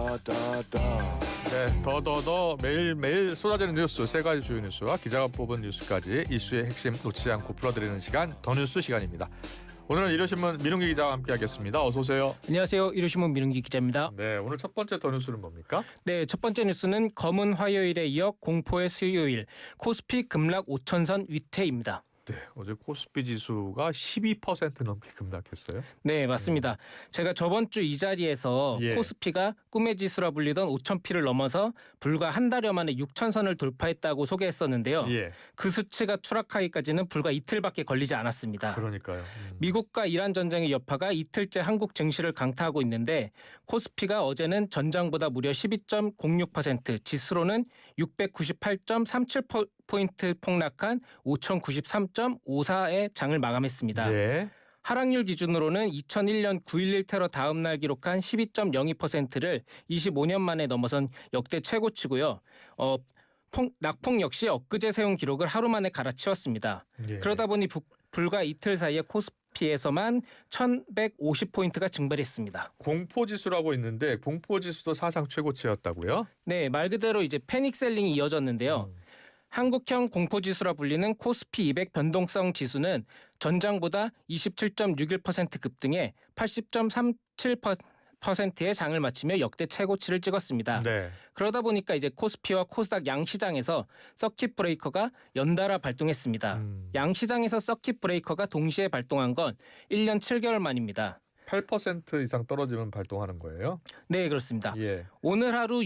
네, 더더더 매일매일 쏟아지는 뉴스, 세 가지 주요 뉴스와 기자가 뽑은 뉴스까지 이슈의 핵심 놓치지 않고 풀어드리는 시간, 더 뉴스 시간입니다. 오늘은 일요신문 민웅기 기자와 함께하겠습니다. 어서 오세요. 안녕하세요. 일요신문 민웅기 기자입니다. 네, 오늘 첫 번째 더 뉴스는 뭡니까? 네, 첫 번째 뉴스는 검은 화요일에 이어 공포의 수요일, 코스피 급락 5천선 위태입니다. 네, 어제 코스피 지수가 12% 넘게 급락했어요. 네, 맞습니다. 제가 저번 주 이 자리에서 코스피가 꿈의 지수라 불리던 5,000피를 넘어서 불과 한 달여 만에 6,000선을 돌파했다고 소개했었는데요. 그 수치가 추락하기까지는 불과 이틀밖에 걸리지 않았습니다. 그러니까요. 미국과 이란 전쟁의 여파가 이틀째 한국 증시를 강타하고 있는데 코스피가 어제는 전장보다 무려 12.06%, 지수로는 698.37포인트 폭락한 5,093.54의 장을 마감했습니다. 네. 하락률 기준으로는 2001년 9.11 테러 다음 날 기록한 12.02%를 25년 만에 넘어선 역대 최고치고요. 낙폭 역시 엊그제 세운 기록을 하루 만에 갈아치웠습니다. 그러다 보니 불과 이틀 사이에 코스피에서만 1,150포인트가 증발했습니다. 공포지수라고 있는데 공포지수도 사상 최고치였다고요? 네, 말 그대로 이제 패닉셀링이 이어졌는데요. 한국형 공포지수라 불리는 코스피 200 변동성 지수는 전장보다 27.61% 급등해 80.37%의 장을 마치며 역대 최고치를 찍었습니다. 네. 그러다 보니까 이제 코스피와 코스닥 양 시장에서 서킷 브레이커가 연달아 발동했습니다. 양 시장에서 서킷 브레이커가 동시에 발동한 건 1년 7개월 만입니다. 8% 이상 떨어지면 발동하는 거예요? 네, 그렇습니다. 오늘 하루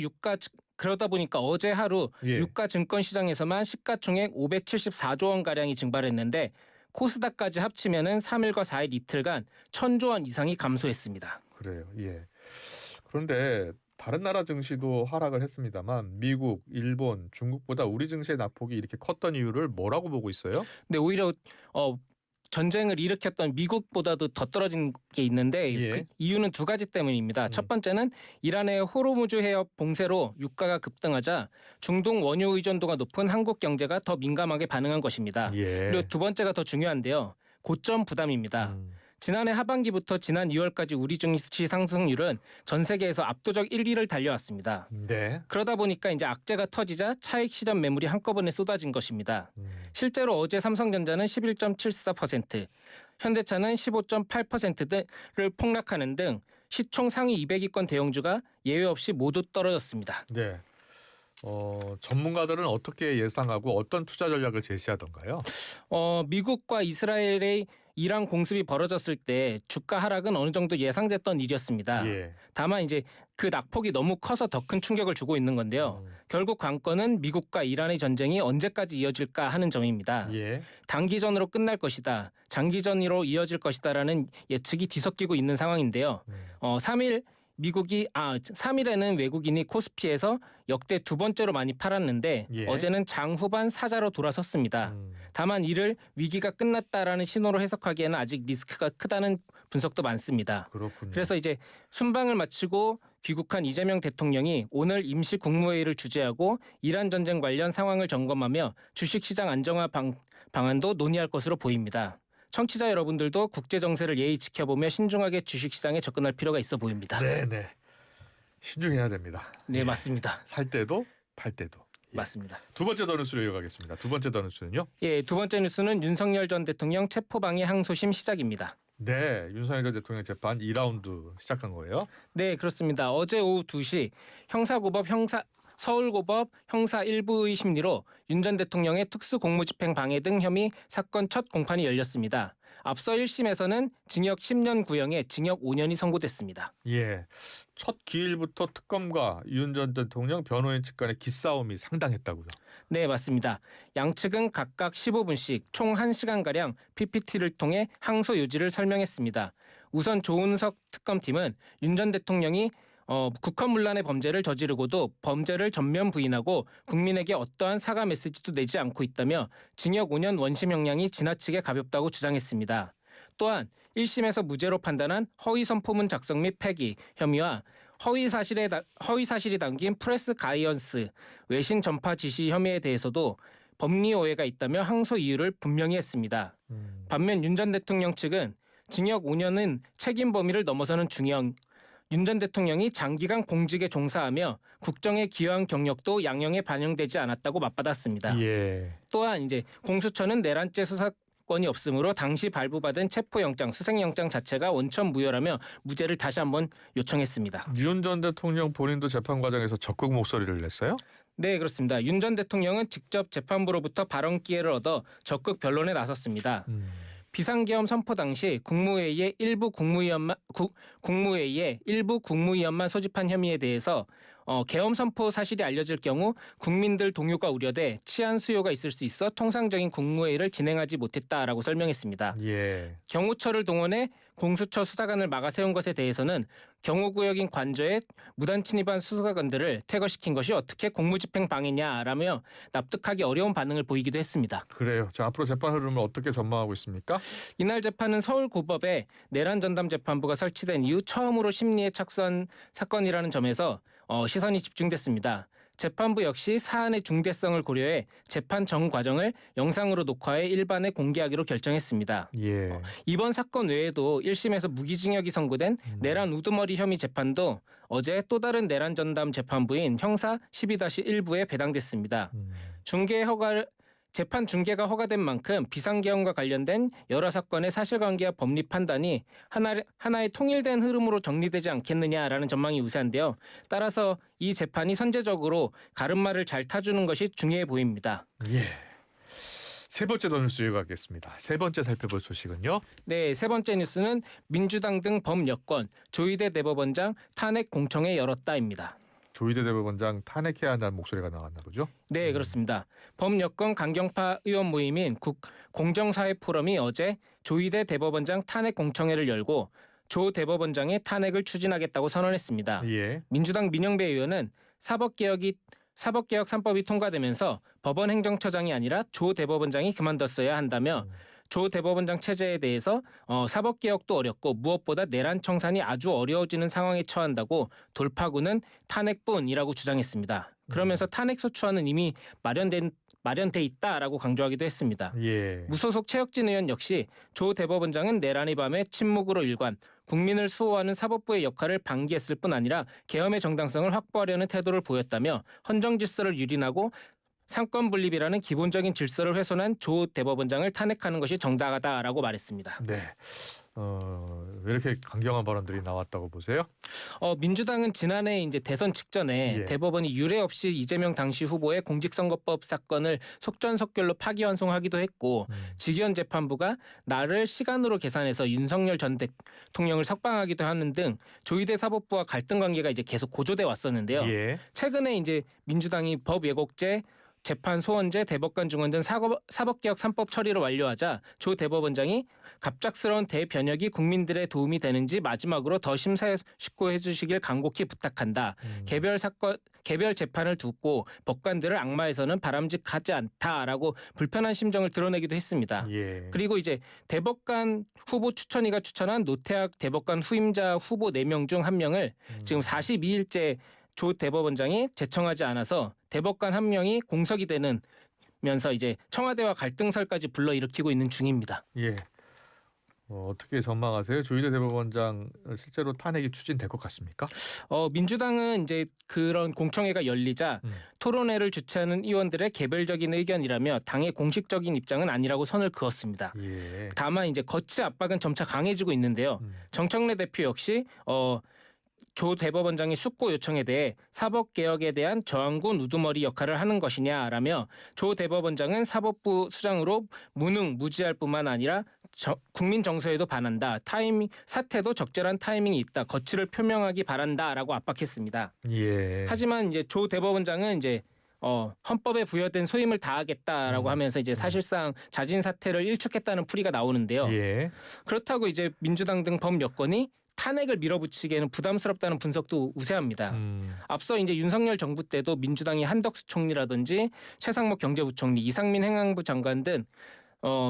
그러다 보니까 어제 하루 유가 증권 시장에서만 시가총액 574조 원 가량이 증발했는데 코스닥까지 합치면은 3일과 4일 이틀간 1,000조 원 이상이 감소했습니다. 그래요. 그런데 다른 나라 증시도 하락을 했습니다만 미국, 일본, 중국보다 우리 증시의 낙폭이 이렇게 컸던 이유를 뭐라고 보고 있어요? 네, 오히려 전쟁을 일으켰던 미국보다도 더 떨어진 게 있는데 그 이유는 두 가지 때문입니다. 첫 번째는 이란의 호르무즈 해협 봉쇄로 유가가 급등하자 중동 원유 의존도가 높은 한국 경제가 더 민감하게 반응한 것입니다. 그리고 두 번째가 더 중요한데요. 고점 부담입니다. 지난해 하반기부터 지난 2월까지 우리 증시 상승률은 전 세계에서 압도적 1위를 달려왔습니다. 그러다 보니까 이제 악재가 터지자 차익 실현 매물이 한꺼번에 쏟아진 것입니다. 실제로 어제 삼성전자는 11.74%, 현대차는 15.8%를 폭락하는 등 시총 상위 200위권 대형주가 예외 없이 모두 떨어졌습니다. 네. 전문가들은 어떻게 예상하고 어떤 투자 전략을 제시하던가요? 미국과 이스라엘의 이란 공습이 벌어졌을 때 주가 하락은 어느 정도 예상됐던 일이었습니다. 다만 이제 그 낙폭이 너무 커서 더 큰 충격을 주고 있는 건데요. 결국 관건은 미국과 이란의 전쟁이 언제까지 이어질까 하는 점입니다. 단기전으로 끝날 것이다, 장기전으로 이어질 것이다라는 예측이 뒤섞이고 있는 상황인데요. 3일에는 외국인이 코스피에서 역대 두 번째로 많이 팔았는데 어제는 장 후반 사자로 돌아섰습니다. 다만 이를 위기가 끝났다라는 신호로 해석하기에는 아직 리스크가 크다는 분석도 많습니다. 그렇군요. 그래서 이제 순방을 마치고 귀국한 이재명 대통령이 오늘 임시 국무회의를 주재하고 이란 전쟁 관련 상황을 점검하며 주식시장 안정화 방안도 논의할 것으로 보입니다. 청취자 여러분들도 국제 정세를 예의 지켜보며 신중하게 주식시장에 접근할 필요가 있어 보입니다. 네. 신중해야 됩니다. 네, 맞습니다. 살 때도 팔 때도. 맞습니다. 두 번째 더 뉴스로 이어가겠습니다. 두 번째 더 뉴스는요? 두 번째 뉴스는 윤석열 전 대통령 체포방해 항소심 시작입니다. 네, 윤석열 전 대통령 재판 2라운드 시작한 거예요? 네, 그렇습니다. 어제 오후 2시 서울고법 형사 1부의 심리로 윤 전 대통령의 특수공무집행 방해 등 혐의 사건 첫 공판이 열렸습니다. 앞서 1심에서는 징역 10년 구형에 징역 5년이 선고됐습니다. 첫 기일부터 특검과 윤 전 대통령 변호인 측 간의 기싸움이 상당했다고요? 네, 맞습니다. 양측은 각각 15분씩 총 1시간가량 PPT를 통해 항소 요지를 설명했습니다. 우선 조은석 특검팀은 윤 전 대통령이 국헌문란의 범죄를 저지르고도 범죄를 전면 부인하고 국민에게 어떠한 사과 메시지도 내지 않고 있다며 징역 5년 원심 형량이 지나치게 가볍다고 주장했습니다. 또한 1심에서 무죄로 판단한 허위 선포문 작성 및 폐기 혐의와 허위 사실이 담긴 프레스 가이언스 외신 전파 지시 혐의에 대해서도 법리 오해가 있다며 항소 이유를 분명히 했습니다. 반면 윤 전 대통령 측은 징역 5년은 책임 범위를 넘어서는 중형, 윤 전 대통령이 장기간 공직에 종사하며 국정에 기여한 경력도 양형에 반영되지 않았다고 맞받았습니다. 예. 또한 이제 공수처는 내란죄 수사권이 없으므로 당시 발부받은 체포영장, 수색영장 자체가 원천 무효라며 무죄를 다시 한번 요청했습니다. 윤 전 대통령 본인도 재판 과정에서 적극 목소리를 냈어요? 네, 그렇습니다. 윤 전 대통령은 직접 재판부로부터 발언 기회를 얻어 적극 변론에 나섰습니다. 비상계엄 선포 당시 국무회의에 일부 국무위원만 소집한 혐의에 대해서 계엄 선포 사실이 알려질 경우 국민들 동요가 우려돼 치안 수요가 있을 수 있어 통상적인 국무회의를 진행하지 못했다라고 설명했습니다. 예. 경호처를 동원해 공수처 수사관을 막아 세운 것에 대해서는 경호구역인 관저에 무단 침입한 수사관들을 퇴거시킨 것이 어떻게 공무집행 방해냐라며 납득하기 어려운 반응을 보이기도 했습니다. 그래요. 자, 앞으로 재판 흐름을 어떻게 전망하고 있습니까? 이날 재판은 서울고법에 내란 전담 재판부가 설치된 이후 처음으로 심리에 착수한 사건이라는 점에서 시선이 집중됐습니다. 재판부 역시 사안의 중대성을 고려해 재판 전 과정을 영상으로 녹화해 일반에 공개하기로 결정했습니다. 예. 이번 사건 외에도 1심에서 무기징역이 선고된 내란 우두머리 혐의 재판도 어제 또 다른 내란 전담 재판부인 형사 12-1부에 배당됐습니다. 재판 중계가 허가된 만큼 비상계엄과 관련된 여러 사건의 사실관계와 법리 판단이 하나의 통일된 흐름으로 정리되지 않겠느냐라는 전망이 우세한데요. 따라서 이 재판이 선제적으로 가름말을 잘 타주는 것이 중요해 보입니다. 예. 세 번째 더 뉴스 이어가겠습니다. 세 번째 살펴볼 소식은요. 네, 세 번째 뉴스는 민주당 등 범여권 조희대 대법원장 탄핵 공청회 열었다입니다. 조희대 대법원장 탄핵해야 한다는 목소리가 나왔나 보죠? 네, 그렇습니다. 범여권 강경파 의원 모임인 공정사회 포럼이 어제 조희대 대법원장 탄핵 공청회를 열고 조 대법원장의 탄핵을 추진하겠다고 선언했습니다. 예. 민주당 민영배 의원은 사법개혁 3법이 통과되면서 법원 행정처장이 아니라 조 대법원장이 그만뒀어야 한다며 조 대법원장 체제에 대해서 사법개혁도 어렵고 무엇보다 내란 청산이 아주 어려워지는 상황에 처한다고 돌파구는 탄핵뿐이라고 주장했습니다. 그러면서 탄핵 소추안은 이미 마련돼 있다라고 강조하기도 했습니다. 예. 무소속 최혁진 의원 역시 조 대법원장은 내란의 밤에 침묵으로 일관, 국민을 수호하는 사법부의 역할을 방기했을 뿐 아니라 계엄의 정당성을 확보하려는 태도를 보였다며 헌정 질서를 유린하고 상권 분립이라는 기본적인 질서를 훼손한 조 대법원장을 탄핵하는 것이 정당하다라고 말했습니다. 네. 왜 이렇게 강경한 발언들이 나왔다고 보세요? 민주당은 지난해 이제 대선 직전에 예. 대법원이 유례 없이 이재명 당시 후보의 공직선거법 사건을 속전속결로 파기환송하기도 했고 직위원 재판부가 날을 시간으로 계산해서 윤석열 전 대통령을 석방하기도 하는 등 조희대 사법부와 갈등 관계가 이제 계속 고조돼 왔었는데요. 예. 최근에 이제 민주당이 법 왜곡죄 재판 소원제, 대법관 중원 등 사법개혁 3법 처리를 완료하자 조 대법원장이 갑작스러운 대변혁이 국민들의 도움이 되는지 마지막으로 더 심사숙고해 주시길 간곡히 부탁한다. 개별 재판을 두고 법관들을 악마해서는 바람직하지 않다라고 불편한 심정을 드러내기도 했습니다. 예. 그리고 이제 대법관 후보 추천위가 추천한 노태학 대법관 후임자 후보 4명 중 1명을 지금 42일째 조 대법원장이 제청하지 않아서 대법관 1명이 공석이 되면서 이제 청와대와 갈등설까지 불러일으키고 있는 중입니다. 예. 어떻게 전망하세요? 조희대 대법원장 실제로 탄핵이 추진될 것 같습니까? 민주당은 이제 그런 공청회가 열리자 토론회를 주최하는 의원들의 개별적인 의견이라며 당의 공식적인 입장은 아니라고 선을 그었습니다. 예. 다만 이제 거치 압박은 점차 강해지고 있는데요. 정청래 대표 역시 조 대법원장의 숙고 요청에 대해 사법개혁에 대한 저항군 우두머리 역할을 하는 것이냐라며 조 대법원장은 사법부 수장으로 무능무지할 뿐만 아니라 국민 정서에도 반한다. 사태도 적절한 타이밍이 있다. 거취를 표명하기 바란다라고 압박했습니다. 예. 하지만 이제 조 대법원장은 이제 헌법에 부여된 소임을 다하겠다라고 하면서 이제 사실상 자진 사퇴를 일축했다는 풀이가 나오는데요. 예. 그렇다고 이제 민주당 등 범여권이 탄핵을 밀어붙이기에는 부담스럽다는 분석도 우세합니다. 앞서 이제 윤석열 정부 때도 민주당이 한덕수 총리라든지 최상목 경제부총리, 이상민 행안부 장관 등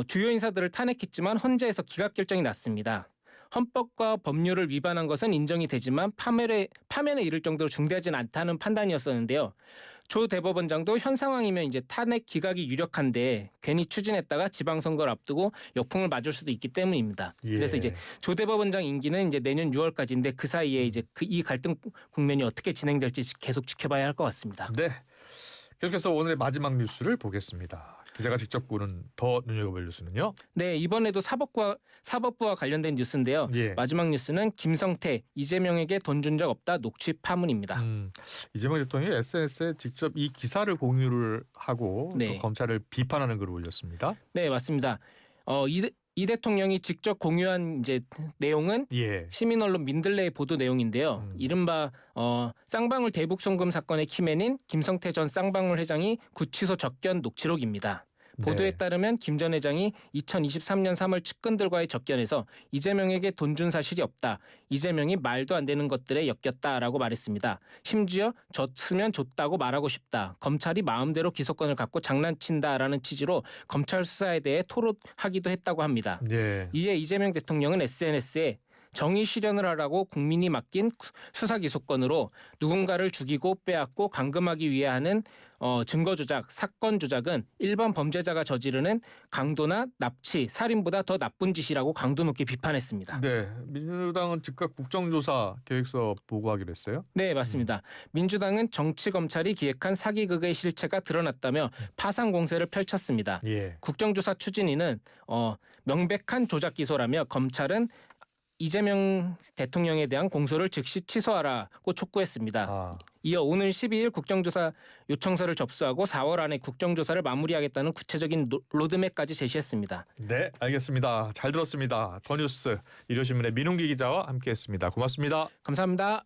주요 인사들을 탄핵했지만 헌재에서 기각 결정이 났습니다. 헌법과 법률을 위반한 것은 인정이 되지만 파면에 이를 정도로 중대하진 않다는 판단이었었는데요. 조 대법원장도 현 상황이면 이제 탄핵 기각이 유력한데 괜히 추진했다가 지방선거를 앞두고 역풍을 맞을 수도 있기 때문입니다. 예. 그래서 이제 조 대법원장 임기는 이제 내년 6월까지인데 그 사이에 이제 이 갈등 국면이 어떻게 진행될지 계속 지켜봐야 할 것 같습니다. 네. 계속해서 오늘의 마지막 뉴스를 보겠습니다. 기자가 직접 보는 더 눈여겨볼 뉴스는요. 네, 이번에도 사법부와 관련된 뉴스인데요. 예. 마지막 뉴스는 김성태, 이재명에게 돈 준 적 없다 녹취 파문입니다. 이재명 대통령이 SNS에 직접 이 기사를 공유를 하고 네. 또 검찰을 비판하는 글을 올렸습니다. 네, 맞습니다. 이 대통령이 직접 공유한 이제 내용은 예. 시민 언론 민들레의 보도 내용인데요. 이른바 쌍방울 대북 송금 사건의 키맨인 김성태 전 쌍방울 회장이 구치소 접견 녹취록입니다. 보도에 네. 따르면 김 전 회장이 2023년 3월 측근들과의 접견에서 이재명에게 돈 준 사실이 없다. 이재명이 말도 안 되는 것들에 엮였다라고 말했습니다. 심지어 줬으면 줬다고 말하고 싶다. 검찰이 마음대로 기소권을 갖고 장난친다라는 취지로 검찰 수사에 대해 토로하기도 했다고 합니다. 예. 이에 이재명 대통령은 SNS에 정의 실현을 하라고 국민이 맡긴 수사 기소권으로 누군가를 죽이고 빼앗고 감금하기 위해 하는 증거 조작, 사건 조작은 일반 범죄자가 저지르는 강도나 납치, 살인보다 더 나쁜 짓이라고 강도 높게 비판했습니다. 네. 민주당은 즉각 국정조사 계획서 보고하기로 했어요. 네, 맞습니다. 민주당은 정치검찰이 기획한 사기극의 실체가 드러났다며 파상 공세를 펼쳤습니다. 예. 국정조사 추진위는 명백한 조작 기소라며 검찰은 이재명 대통령에 대한 공소를 즉시 취소하라고 촉구했습니다. 이어 오는 12일 국정조사 요청서를 접수하고 4월 안에 국정조사를 마무리하겠다는 구체적인 로드맵까지 제시했습니다. 네, 알겠습니다. 잘 들었습니다. 더 뉴스 일요신문의 민웅기 기자와 함께했습니다. 고맙습니다. 감사합니다.